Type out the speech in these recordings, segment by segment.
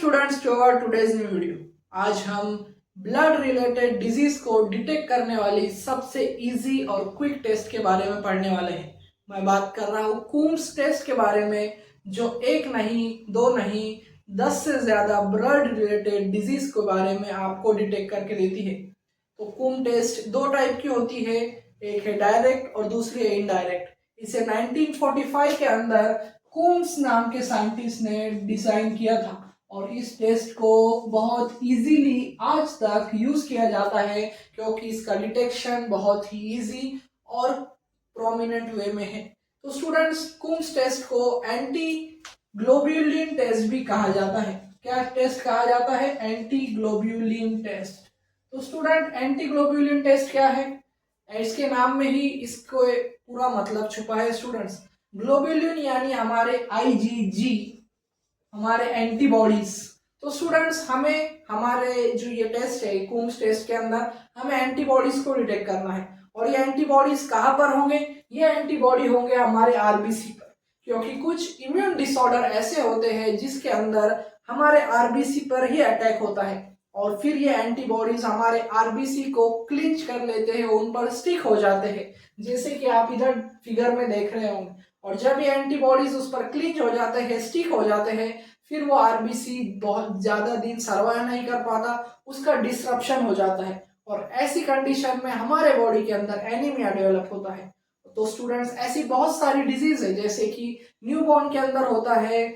Students to our today's new video. आज हम blood related disease को डिटेक्ट करने वाली सबसे इजी और क्विक टेस्ट के बारे में पढ़ने वाले हैं। मैं बात कर रहा हूँ कूम्स टेस्ट के बारे में, जो एक नहीं, दो नहीं, 10 से ज्यादा ब्लड रिलेटेड डिजीज के बारे में आपको डिटेक्ट करके देती है। तो कूम टेस्ट दो टाइप की होती है, एक है डायरेक्ट और दूसरी है इनडायरेक्ट। इसे 1945 के अंदर कूम्स नाम के साइंटिस्ट ने डिजाइन किया था और इस टेस्ट को बहुत इजीली आज तक यूज किया जाता है, क्योंकि इसका डिटेक्शन बहुत ही इजी और प्रोमिनेंट वे में है। तो स्टूडेंट्स, कूम्स टेस्ट को एंटी ग्लोब्यूलिन टेस्ट भी कहा जाता है। क्या टेस्ट कहा जाता है? Anti globulin test. तो स्टूडेंट, एंटी ग्लोब्यूलिन टेस्ट क्या है? इसके नाम में ही इसको पूरा मतलब छुपा है स्टूडेंट्स। ग्लोब्यूलिन यानी हमारे आईजीजी, हमारे एंटीबॉडीज। तो स्टूडेंट्स, हमें हमारे जो ये टेस्ट है कूम्स टेस्ट के अंदर हमें एंटीबॉडीज को डिटेक्ट करना है। और ये एंटीबॉडीज कहाँ पर होंगे? ये एंटीबॉडी होंगे हमारे आरबीसी पर, क्योंकि कुछ इम्यून डिसऑर्डर ऐसे होते हैं जिसके अंदर हमारे आरबीसी पर ही अटैक होता है और फिर ये एंटीबॉडीज हमारे आरबीसी को क्लिंच कर लेते हैं, उन पर स्टिक हो जाते हैं, जैसे कि आप इधर फिगर में देख रहे होंगे। और जब ये एंटीबॉडीज उस पर क्लिंच हो जाते हैं, स्टिक हो जाते हैं, फिर वो आरबीसी बहुत ज्यादा दिन सर्वाइव नहीं कर पाता, उसका डिसरप्शन हो जाता है और ऐसी कंडीशन में हमारे बॉडी के अंदर एनीमिया डेवलप होता है। तो स्टूडेंट्स, ऐसी बहुत सारी डिजीज है, जैसे कि न्यूबॉर्न के अंदर होता है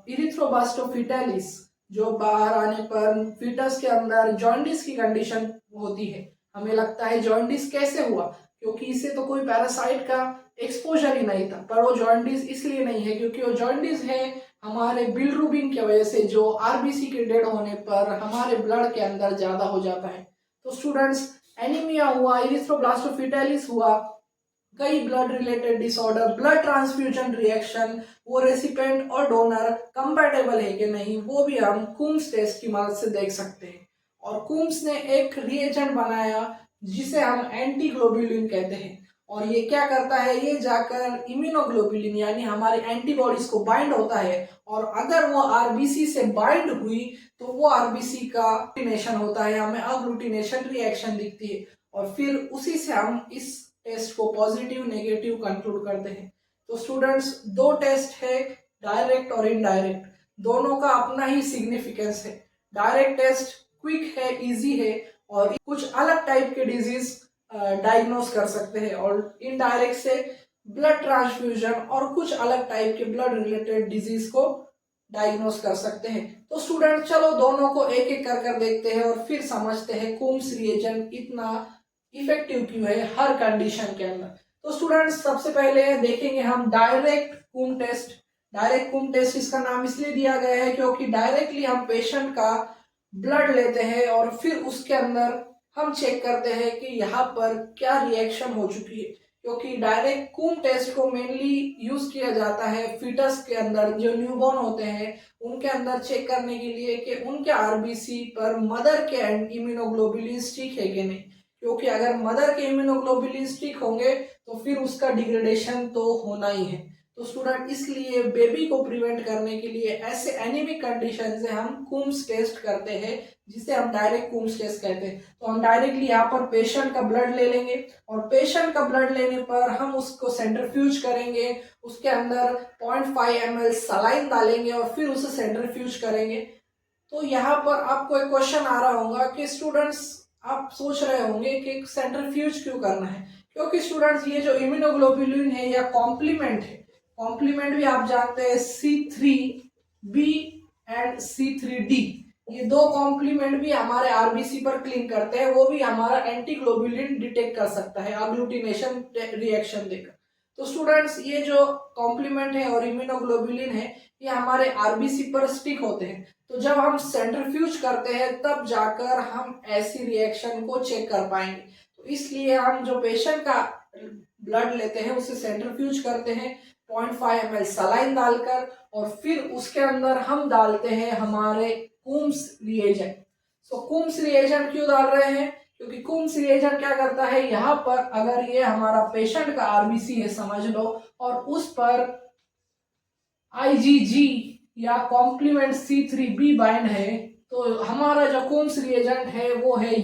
इरिथ्रोब्लास्टोफिटालिस, जो बाहर आने पर फीटस के अंदर जॉन्डिस की कंडीशन होती है। हमें लगता है जॉन्डिस कैसे हुआ, क्योंकि इसे तो कोई पैरासाइट का एक्सपोजर ही नहीं था, पर वो जॉन्डिस इसलिए नहीं है क्योंकि वो जॉन्डिस है हमारे बिलिरुबिन की वजह से, जो आरबीसी के डेड होने पर हमारे ब्लड के अंदर ज्यादा हो जाता है। तो स्टूडेंट्स, एनीमिया हुआ, इरिथ्रोब्लास्टोफिटालिस हुआ, कई blood related disorder, blood transfusion reaction, वो रेसिपिएंट और डोनर कंपैटिबल है कि नहीं, वो भी हम कूम्स टेस्ट की मदद से देख सकते हैं। और कूम्स ने एक रिएजेंट बनाया जिसे हम एंटी ग्लोब्यूलिन कहते हैं, और ये क्या करता है, ये जाकर इम्यूनोग्लोब्यूलिन यानी हमारे एंटीबॉडीज को बाइंड होता है, और अगर वो आरबीसी से बाइंड हुई तो वो आरबीसी का अग्लूटिनेशन होता है, हमें अग्लूटिनेशन रिएक्शन दिखती है, और फिर उसी से हम इस टेस्ट को पॉजिटिव नेगेटिव कंक्लूड करते हैं। तो स्टूडेंट्स, दो टेस्ट है, डायरेक्ट और इनडायरेक्ट, दोनों का अपना ही सिग्निफिकेंस है। डायरेक्ट टेस्ट क्विक है, इजी है और कुछ अलग टाइप के डिजीज डायग्नोस कर सकते हैं, और इनडायरेक्ट से ब्लड ट्रांसफ्यूजन और कुछ अलग टाइप के ब्लड रिलेटेड डिजीज को डायग्नोस कर सकते हैं। तो स्टूडेंट, चलो दोनों को एक एक कर देखते हैं और फिर समझते हैं कूम्स रिएजेंट इतना इफेक्टिव क्यों है हर कंडीशन के अंदर। तो स्टूडेंट्स, सबसे पहले देखेंगे हम direct Coombs test. Direct Coombs test इसका नाम इसलिए दिया गया है क्योंकि डायरेक्टली हम पेशेंट का ब्लड लेते हैं और फिर उसके अंदर हम चेक करते हैं कि यहाँ पर क्या रिएक्शन हो चुकी है, क्योंकि डायरेक्ट कूम टेस्ट को मेनली यूज किया जाता है फीटस के अंदर, जो न्यूबॉर्न होते हैं उनके अंदर चेक करने के लिए कि उनके आरबीसी पर मदर के इम्यूनोग्लोबुलिन स्टिक है कि नहीं, क्योंकि अगर मदर के इम्यूनोग्लोबुलिन स्टिक होंगे तो फिर उसका डिग्रेडेशन तो होना ही है। तो स्टूडेंट, इसलिए बेबी को प्रिवेंट करने के लिए ऐसे एनीमिक कंडीशन से हम कूम्स टेस्ट करते हैं, जिसे हम डायरेक्ट कूम्स टेस्ट कहते हैं। तो हम डायरेक्टली यहाँ पर पेशेंट का ब्लड ले लेंगे और पेशेंट का ब्लड लेने पर हम उसको सेंट्रीफ्यूज करेंगे, उसके अंदर 0.5 ml सलाइन डालेंगे और फिर उसे सेंट्रीफ्यूज करेंगे। तो यहाँ पर आपको एक क्वेश्चन आ रहा होगा कि स्टूडेंट्स, आप सोच रहे होंगे कि सेंट्रीफ्यूज क्यों करना है, क्योंकि स्टूडेंट्स, ये जो इम्यूनोग्लोबुलिन है या कॉम्प्लीमेंट है, कॉम्प्लीमेंट भी आप जानते हैं C3b एंड C3d, ये दो कॉम्प्लीमेंट भी हमारे आरबीसी पर क्लिक करते हैं, वो भी हमारा एंटी ग्लोबुलिन डिटेक्ट कर सकता है अग्लूटिनेशन रिएक्शन देकर। तो स्टूडेंट्स, ये जो कॉम्प्लीमेंट है और इम्यूनोग्लोबुलिन है, ये हमारे आरबीसी पर स्टिक होते हैं। तो जब हम सेंट्रीफ्यूज करते हैं तब जाकर हम ऐसी रिएक्शन को चेक कर पाएंगे। तो इसलिए हम जो पेशेंट का ब्लड लेते हैं उसे सेंट्रीफ्यूज करते हैं 0.5 ml सलाइन डालकर, और फिर उसके अंदर हम डालते हैं हमारे कूम्स रिएजेंट। सो कूम्स रिएजेंट क्यों डाल रहे हैं? क्योंकि कूम्स रिएजेंट क्या करता है, यहाँ पर अगर ये हमारा पेशेंट का आरबीसी है समझ लो, और उस पर आईजीजी या कॉम्प्लीमेंट C3b बाइंड है, तो हमारा जो कूम्स रिएजेंट है वो है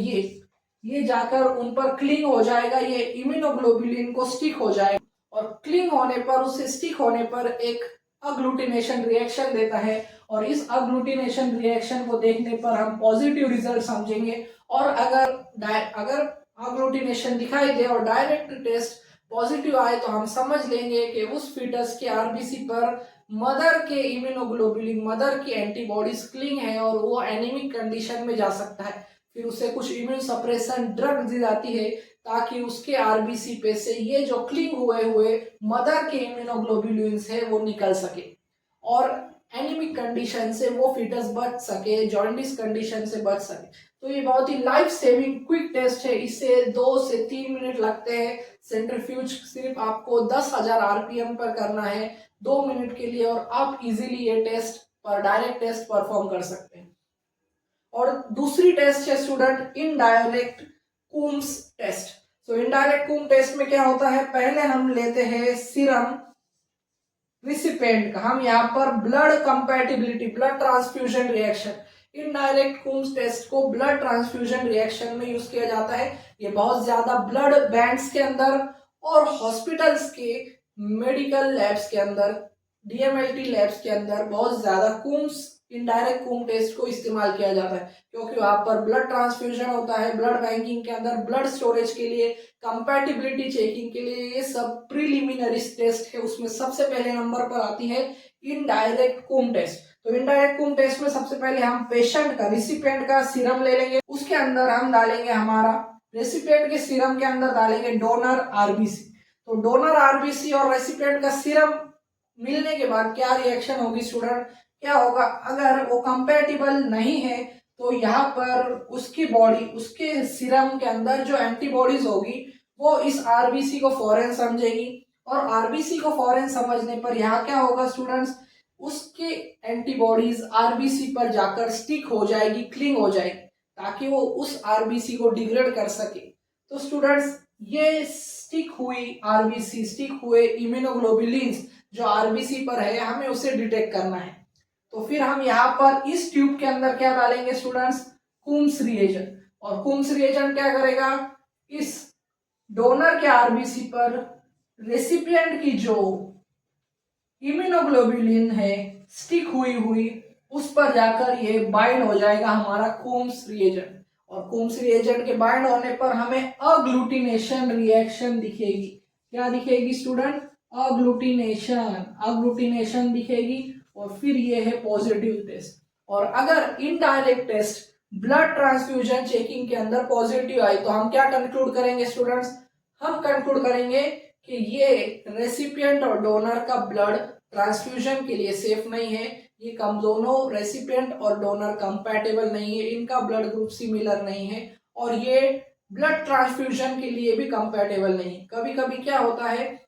ये जाकर उन पर क्लिंग हो जाएगा, ये इम्यूनोग्लोबुलिन को स्टिक हो जाएगा और क्लिंग होने पर, उसे स्टिक होने पर एक अग्लूटिनेशन रिएक्शन देता है और इस अग्लूटिनेशन रिएक्शन को देखने पर हम पॉजिटिव रिजल्ट समझेंगे। और अगर अग्लूटिनेशन दिखाई दे और डायरेक्ट टेस्ट पॉजिटिव आए तो हम समझ लेंगे कि उस फीटस के आरबीसी पर मदर के इम्यूनोग्लोबुलिन, मदर की एंटीबॉडीज क्लिंग है और वो एनीमिक कंडीशन में जा सकता है। फिर उसे कुछ इम्यून सप्रेशन ड्रग दी जाती है ताकि उसके आरबीसी पे से ये जो क्लिंग हुए मदर के इम्यूनोग्लोबुलिन्स है वो निकल सके और एनीमिक कंडीशन से वो फीटस बच सके, जॉन्डिस कंडीशन से बच सके। तो ये बहुत ही लाइफ सेविंग क्विक टेस्ट है, इससे 2 से 3 मिनट लगते हैं। सेंट्रीफ्यूज सिर्फ आपको 10,000 आरपीएम पर करना है 2 मिनट के लिए और आप इजीली ये टेस्ट पर डायरेक्ट टेस्ट परफॉर्म कर सकते हैं। और दूसरी टेस्ट है स्टूडेंट इनडायरेक्ट कूम्स टेस्ट। तो इनडायरेक्ट कूम टेस्ट में क्या होता है, पहले हम लेते हैं सीरम रिसिपेंट का, हम यहाँ पर blood compatibility, blood transfusion reaction, indirect Coombs test को ब्लड ट्रांसफ्यूजन रिएक्शन में यूज किया जाता है। ये बहुत ज्यादा ब्लड बैंक्स के अंदर और हॉस्पिटल्स के मेडिकल लैब्स के अंदर, डीएमएलटी लैब्स के अंदर बहुत ज्यादा कूम्स इनडायरेक्ट कूम टेस्ट को इस्तेमाल किया जाता है, क्योंकि वहां पर ब्लड ट्रांसफ्यूजन होता है, ब्लड बैंकिंग के अंदर ब्लड स्टोरेज के लिए, कंपैटिबिलिटी चेकिंग के लिए, ये सब प्रीलिमिनरी टेस्ट है। उसमें सबसे पहले नंबर पर आती है इनडायरेक्ट कूम टेस्ट। तो इनडायरेक्ट कूम टेस्ट में सबसे पहले हम पेशेंट का, रिसिपिएंट का सीरम ले लेंगे, उसके अंदर हम डालेंगे, हमारा रेसिपिएंट के सीरम के अंदर डालेंगे डोनर आरबीसी। तो डोनर आरबीसी और रेसिपिएंट का सीरम मिलने के बाद क्या रिएक्शन होगी स्टूडेंट, क्या होगा, अगर वो कंपैटिबल नहीं है तो यहाँ पर उसकी बॉडी, उसके सीरम के अंदर जो एंटीबॉडीज होगी वो इस आरबीसी को फॉरेन समझेगी और आरबीसी को फॉरेन समझने पर यहाँ क्या होगा स्टूडेंट्स, उसके एंटीबॉडीज आरबीसी पर जाकर स्टिक हो जाएगी, क्लिंग हो जाएगी, ताकि वो उस आरबीसी को डिग्रेड कर सके। तो स्टूडेंट्स, ये स्टिक हुई आरबीसी, स्टिक हुए इम्यूनोग्लोबुलिन्स जो आरबीसी पर है, हमें उसे डिटेक्ट करना है। तो फिर हम यहाँ पर इस ट्यूब के अंदर क्या डालेंगे स्टूडेंट्स, कूम्स रिएजेंट। और कूम्स रिएजेंट क्या करेगा, इस डोनर के आरबीसी पर रेसिपिएंट की जो इम्यूनोग्लोबुलिन है स्टिक हुई उस पर जाकर ये बाइंड हो जाएगा हमारा कूम्स रिएजेंट। और कूम्स रिएजेंट के बाइंड होने पर हमें अग्लूटिनेशन रिएक्शन दिखेगी। क्या दिखेगी स्टूडेंट, अग्लूटिनेशन दिखेगी और फिर ये है पॉजिटिव टेस्ट। और अगर indirect test blood transfusion checking के अंदर पॉजिटिव आई तो हम क्या कंक्लूड करेंगे स्टूडेंट्स, हम कंक्लूड करेंगे कि ये रेसिपिएंट और डोनर का ब्लड ट्रांसफ्यूजन के लिए सेफ नहीं है, ये कम दोनों रेसिपिएंट और डोनर कंपैटिबल नहीं है, इनका ब्लड ग्रुप सिमिलर नहीं है और ये ब्लड ट्रांसफ्यूजन के लिए भी कंपैटिबल नहीं। कभी कभी क्या होता है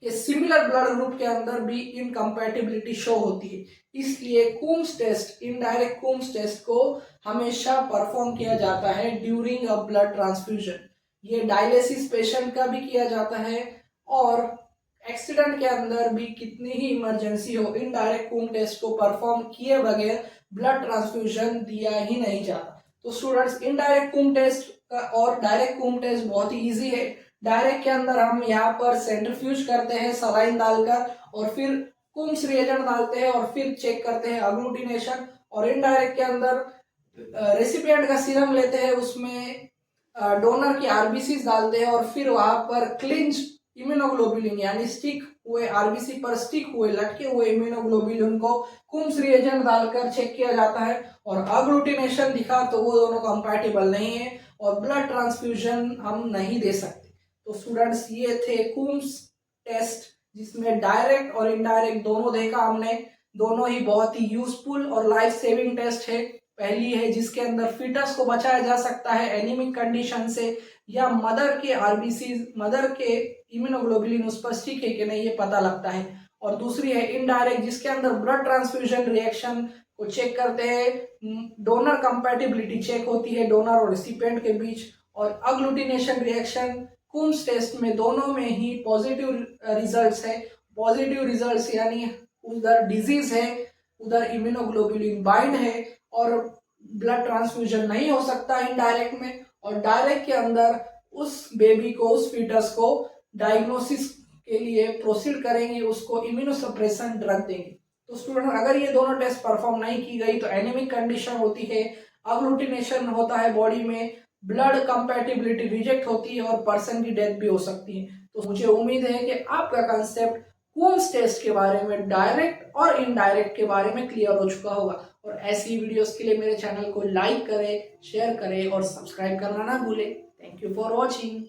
कि सिमिलर ब्लड ग्रुप के अंदर भी इनकम्पैटिबिलिटी शो होती है, इसलिए Coombs test, indirect Coombs test को हमेशा परफॉर्म किया जाता है ड्यूरिंग अ ब्लड ट्रांसफ्यूजन। ये डायलिसिस पेशेंट का भी किया जाता है और एक्सीडेंट के अंदर भी, कितनी ही इमरजेंसी हो, इनडायरेक्ट कूम टेस्ट को परफॉर्म किए बगैर ब्लड ट्रांसफ्यूजन दिया ही नहीं जाता। तो स्टूडेंट्स, इनडायरेक्ट कूम टेस्ट और डायरेक्ट कूम टेस्ट बहुत ही इजी है। डायरेक्ट के अंदर हम यहाँ पर सेंट्रीफ्यूज करते हैं सलाइन डालकर और फिर कूम्स रिएजेंट डालते हैं और फिर चेक करते हैं अग्लूटिनेशन। और इनडायरेक्ट के अंदर रेसिपिएंट का सीरम लेते हैं, उसमें डोनर की आरबीसी डालते हैं और फिर वहां पर क्लिंच इम्यूनोग्लोबुलिन यानी स्टिक हुए आरबीसी पर स्टिक हुए लटके हुए इम्यूनोग्लोबुलिन को कूम्स रिएजेंट डालकर चेक किया जाता है और अग्लूटिनेशन दिखा तो वो दोनों कंपैटिबल नहीं है और ब्लड ट्रांसफ्यूजन हम नहीं दे सकते। तो स्टूडेंट्स, ये थे कूम्स टेस्ट जिसमें डायरेक्ट और इनडायरेक्ट दोनों देखा हमने। दोनों ही बहुत ही यूजफुल और लाइफ सेविंग टेस्ट है। पहली है जिसके अंदर फीटस को बचाया जा सकता है एनीमिक कंडीशन से, या मदर के आरबीसी, मदर के इम्यूनोग्लोबुलिन उस पर स्टिक है कि नहीं ये पता लगता है। और दूसरी है इनडायरेक्ट जिसके अंदर ब्लड ट्रांसफ्यूजन रिएक्शन को चेक करते हैं, डोनर कंपैटिबिलिटी चेक होती है डोनर और रिसिपिएंट के बीच। और अग्लूटिनेशन रिएक्शन कूम्स टेस्ट में दोनों में ही पॉजिटिव रिजल्ट्स है। पॉजिटिव रिजल्ट्स यानी उधर डिजीज है उधर इम्यूनोग्लोबुलिन बाइंड है और ब्लड ट्रांसफ्यूजन नहीं हो सकता इनडायरेक्ट में, और डायरेक्ट के अंदर उस बेबी को, उस फीटस को डायग्नोसिस के लिए प्रोसीड करेंगे, उसको इम्यूनोसप्रेशन ड्रग देंगे। तो स्टूडेंट अगर ये दोनों टेस्ट परफॉर्म नहीं की गई तो एनीमिक कंडीशन होती है, अग्लूटिनेशन होता है बॉडी में, ब्लड कंपैटिबिलिटी रिजेक्ट होती है और पर्सन की डेथ भी हो सकती है। तो मुझे उम्मीद है कि आपका कंसेप्ट कूम्स टेस्ट के बारे में, डायरेक्ट और इनडायरेक्ट के बारे में क्लियर हो चुका होगा। और ऐसी वीडियोस के लिए मेरे चैनल को लाइक करें, शेयर करें और सब्सक्राइब करना ना भूलें। Thank you for watching.